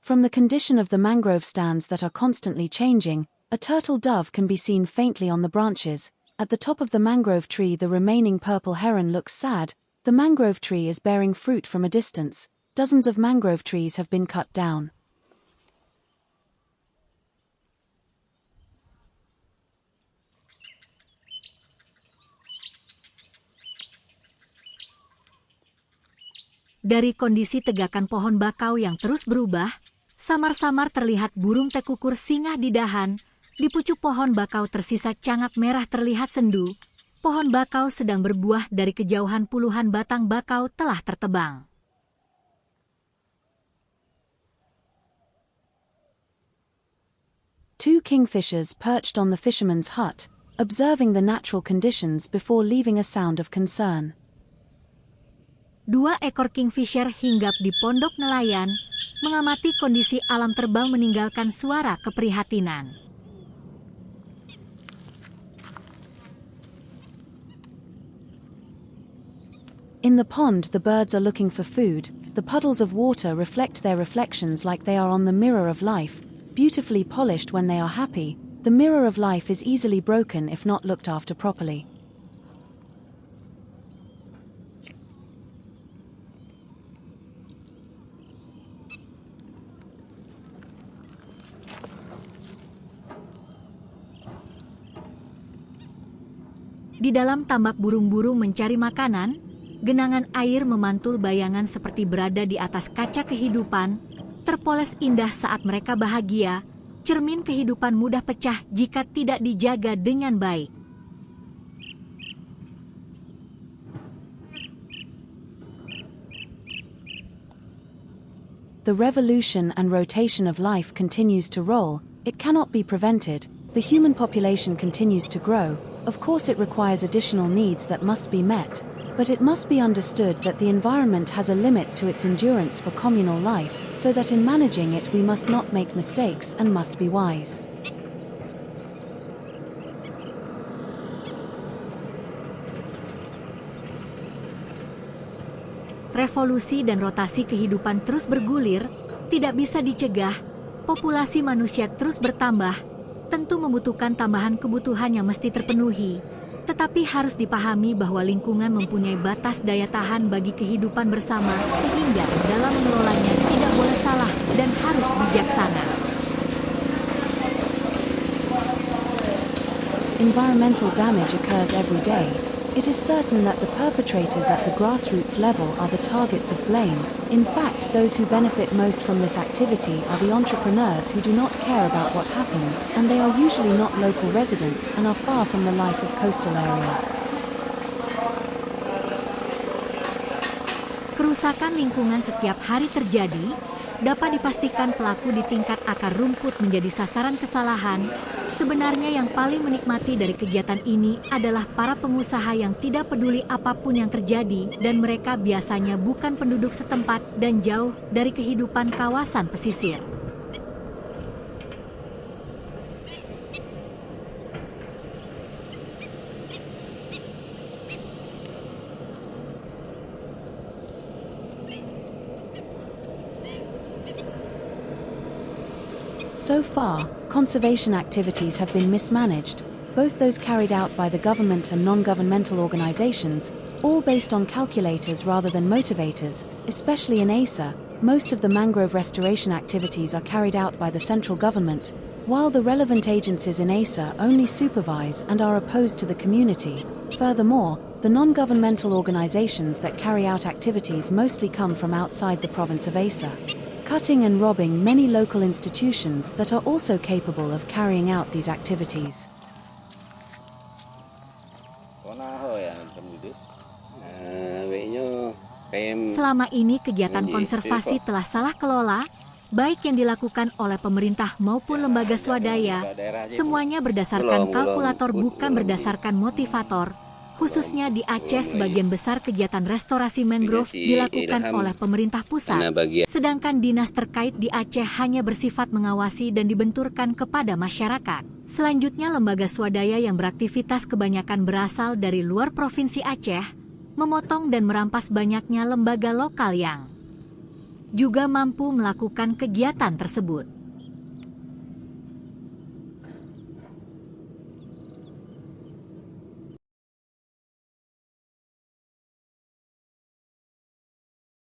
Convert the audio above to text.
From the condition of the mangrove stands that are constantly changing, a turtle dove can be seen faintly on the branches. At the top of the mangrove tree the remaining purple heron looks sad. The mangrove tree is bearing fruit from a distance. Dozens of mangrove trees have been cut down. Dari kondisi tegakan pohon bakau yang terus berubah, samar-samar terlihat burung tekukur singgah di dahan. Di pucuk pohon bakau tersisa cangak merah terlihat sendu. Pohon bakau sedang berbuah, dari kejauhan puluhan batang bakau telah tertebang. Two kingfishers perched on the fisherman's hut, observing the natural conditions before leaving a sound of concern. Dua ekor kingfisher hinggap di pondok nelayan, mengamati kondisi alam terbang meninggalkan suara keprihatinan. In the pond the birds are looking for food. The puddles of water reflect their reflections like they are on the mirror of life, beautifully polished when they are happy. The mirror of life is easily broken if not looked after properly. Di dalam tambak burung-burung mencari makanan, genangan air memantul bayangan seperti berada di atas kaca kehidupan, terpoles indah saat mereka bahagia, cermin kehidupan mudah pecah jika tidak dijaga dengan baik. The revolution and rotation of life continues to roll. It cannot be prevented. The human population continues to grow. Of course it requires additional needs that must be met, but it must be understood that the environment has a limit to its endurance for communal life, so that in managing it we must not make mistakes and must be wise. Revolusi dan rotasi kehidupan terus bergulir, tidak bisa dicegah, populasi manusia terus bertambah, tentu membutuhkan tambahan kebutuhan yang mesti terpenuhi. Tetapi harus dipahami bahwa lingkungan mempunyai batas daya tahan bagi kehidupan bersama, sehingga dalam mengelolanya tidak boleh salah dan harus bijaksana. Environmental damage occurs every day. It is certain that the perpetrators at the grassroots level are the targets of blame. In fact, those who benefit most from this activity are the entrepreneurs who do not care about what happens, and they are usually not local residents and are far from the life of coastal areas. Kerusakan lingkungan setiap hari terjadi, dapat dipastikan pelaku di tingkat akar rumput menjadi sasaran kesalahan. Sebenarnya yang paling menikmati dari kegiatan ini adalah para pengusaha yang tidak peduli apapun yang terjadi, dan mereka biasanya bukan penduduk setempat dan jauh dari kehidupan kawasan pesisir. So far, conservation activities have been mismanaged, both those carried out by the government and non-governmental organizations, all based on calculators rather than motivators. Especially in Asa, most of the mangrove restoration activities are carried out by the central government, while the relevant agencies in Asa only supervise and are opposed to the community. Furthermore, the non-governmental organizations that carry out activities mostly come from outside the province of Asa, cutting and robbing many local institutions that are also capable of carrying out these activities. Selama ini kegiatan konservasi telah salah kelola, baik yang dilakukan oleh pemerintah maupun lembaga swadaya. Semuanya berdasarkan kalkulator bukan berdasarkan motivator. Khususnya di Aceh, sebagian besar kegiatan restorasi mangrove dilakukan oleh pemerintah pusat, sedangkan dinas terkait di Aceh hanya bersifat mengawasi dan dibenturkan kepada masyarakat. Selanjutnya, lembaga swadaya yang beraktivitas kebanyakan berasal dari luar Provinsi Aceh, memotong dan merampas banyaknya lembaga lokal yang juga mampu melakukan kegiatan tersebut.